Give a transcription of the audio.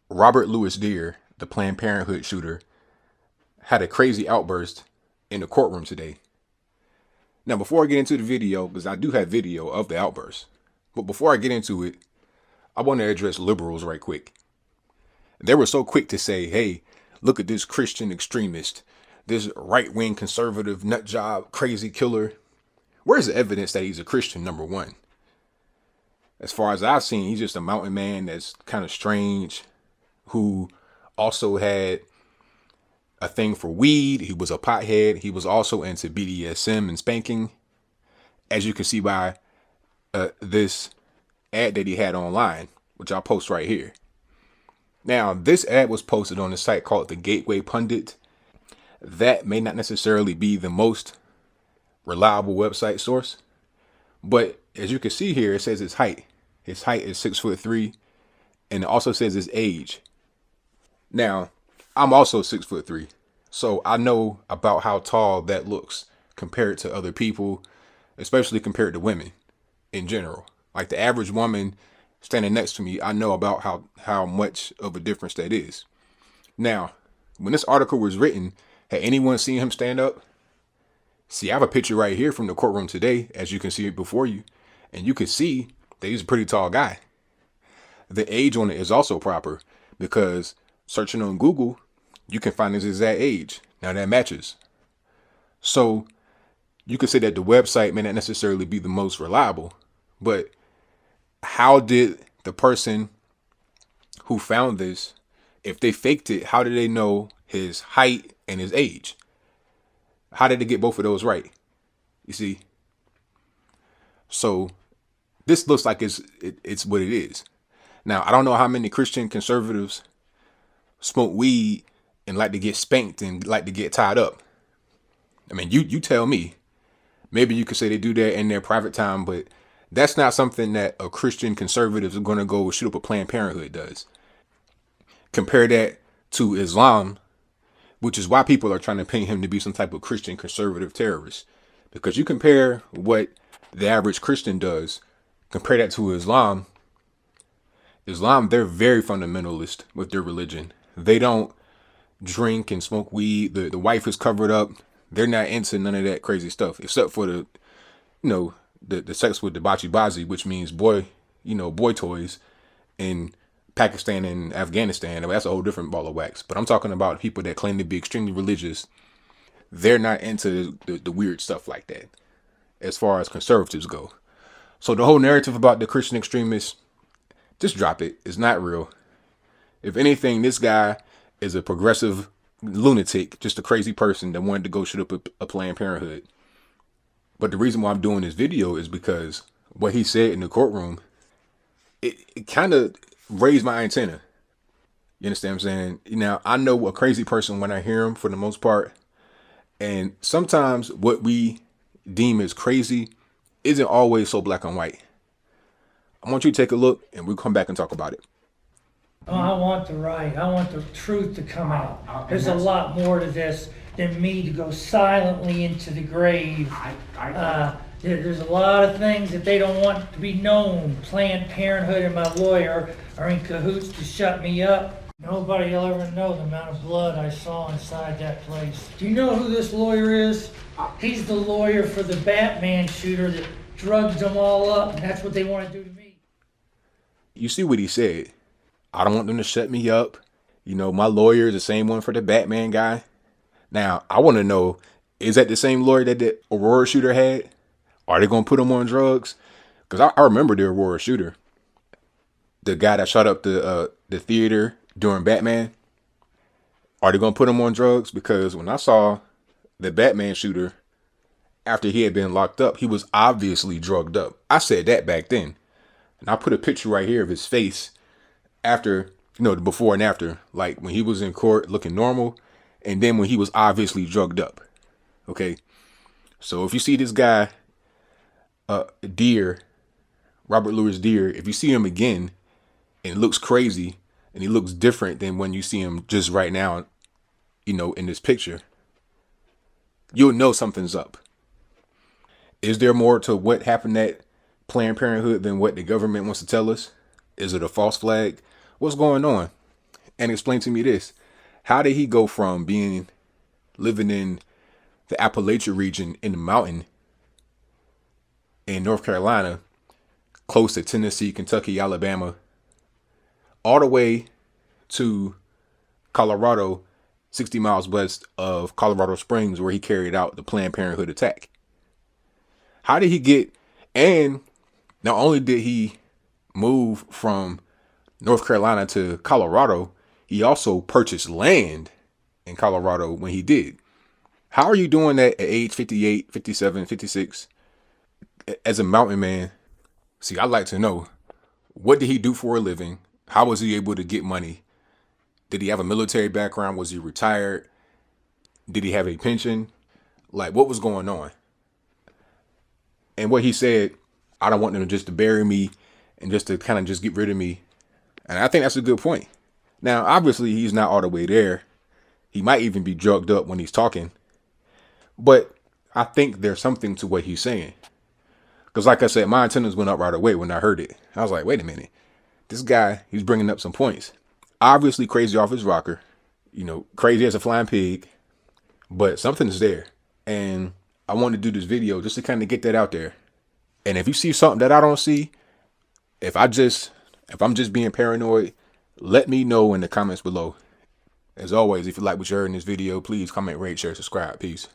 Robert Louis Deere, the Planned Parenthood shooter, had a crazy outburst in the courtroom today. Now, before I get into the video, because I do have video of the outburst, but before I get into it, I want to address liberals right quick. They were so quick to say, hey, look at this Christian extremist, this right-wing conservative nutjob, crazy killer. Where's the evidence that he's a Christian, number one? As far as I've seen, he's just a mountain man that's kind of strange, who also had a thing for weed. He was a pothead. He was also into BDSM and spanking, as you can see by this ad that he had online, which I'll post right here. Now, this ad was posted on a site called the Gateway Pundit. That may not necessarily be the most reliable website source, but as you can see here, it says his height. His height is 6'3", and it also says his age. Now, I'm also 6'3", so I know about how tall that looks compared to other people, especially compared to women in general. Like the average woman standing next to me, I know about how much of a difference that is. Now, when this article was written, had anyone seen him stand up? See, I have a picture right here from the courtroom today, as you can see it before you, and you can see that he's a pretty tall guy. The age on it is also proper, because searching on Google, you can find his exact age. Now that matches. So you could say that the website may not necessarily be the most reliable, but how did the person who found this, if they faked it, how did they know his height and his age? How did they get both of those right? You see? So this looks like it's what it is. Now, I don't know how many Christian conservatives smoke weed and like to get spanked and like to get tied up. I mean, you tell me. Maybe you could say they do that in their private time, but that's not something that a Christian conservative is going to go shoot up a Planned Parenthood does. Compare that to Islam, which is why people are trying to paint him to be some type of Christian conservative terrorist. Because you compare what the average Christian does, compare that to Islam. Islam, they're very fundamentalist with their religion. They don't drink and smoke weed. The wife is covered up. They're not into none of that crazy stuff, except for the sex with the bachi, which means boy toys in Pakistan and Afghanistan. I mean, that's a whole different ball of wax. But I'm talking about people that claim to be extremely religious. They're not into the weird stuff like that, as far as conservatives go. So the whole narrative about the Christian extremists, just drop it. It's not real. If anything, this guy is a progressive lunatic, just a crazy person that wanted to go shoot up a Planned Parenthood. But the reason why I'm doing this video is because what he said in the courtroom, it kind of raised my antenna. You understand what I'm saying? Now, I know a crazy person when I hear him for the most part. And sometimes what we deem as crazy isn't always so black and white. I want you to take a look and we'll come back and talk about it. Oh, I want the right. I want the truth to come out. There's a lot more to this than me to go silently into the grave. There's a lot of things that they don't want to be known. Planned Parenthood and my lawyer are in cahoots to shut me up. Nobody will ever know the amount of blood I saw inside that place. Do you know who this lawyer is? He's the lawyer for the Batman shooter that drugged them all up, and that's what they want to do to me. You see what he said? I don't want them to shut me up. My lawyer is the same one for the Batman guy. Now, I want to know, is that the same lawyer that the Aurora shooter had? Are they going to put him on drugs? Because I remember the Aurora shooter. The guy that shot up the theater during Batman. Are they going to put him on drugs? Because when I saw the Batman shooter, after he had been locked up, he was obviously drugged up. I said that back then. And I put a picture right here of his face after, the before and after, like when he was in court looking normal, and then when he was obviously drugged up. Okay. So if you see this guy, Deere, Robert Louis Deere, if you see him again and it looks crazy and he looks different than when you see him just right now, in this picture, you'll know something's up. Is there more to what happened at Planned Parenthood than what the government wants to tell us? Is it a false flag? What's going on? And explain to me this. How did he go from living in the Appalachia region in the mountain in North Carolina, close to Tennessee, Kentucky, Alabama, all the way to Colorado, 60 miles west of Colorado Springs, where he carried out the Planned Parenthood attack? How did he get, and not only did he move from North Carolina to Colorado, he also purchased land in Colorado when he did. How are you doing that at age 58, 57, 56 as a mountain man? See, I'd like to know, what did he do for a living? How was he able to get money? Did he have a military background? Was he retired? Did he have a pension? Like, what was going on? And what he said, I don't want them just to bury me and just to kind of just get rid of me. And I think that's a good point. Now, obviously, he's not all the way there. He might even be drugged up when he's talking. But I think there's something to what he's saying. Because like I said, my antennas went up right away when I heard it. I was like, wait a minute. This guy, he's bringing up some points. Obviously crazy off his rocker. You know, crazy as a flying pig. But something's there. And I want to do this video just to kind of get that out there. And if you see something that I don't see, if I'm just being paranoid, let me know in the comments below. As always, if you like what you heard in this video, please comment, rate, share, subscribe. Peace.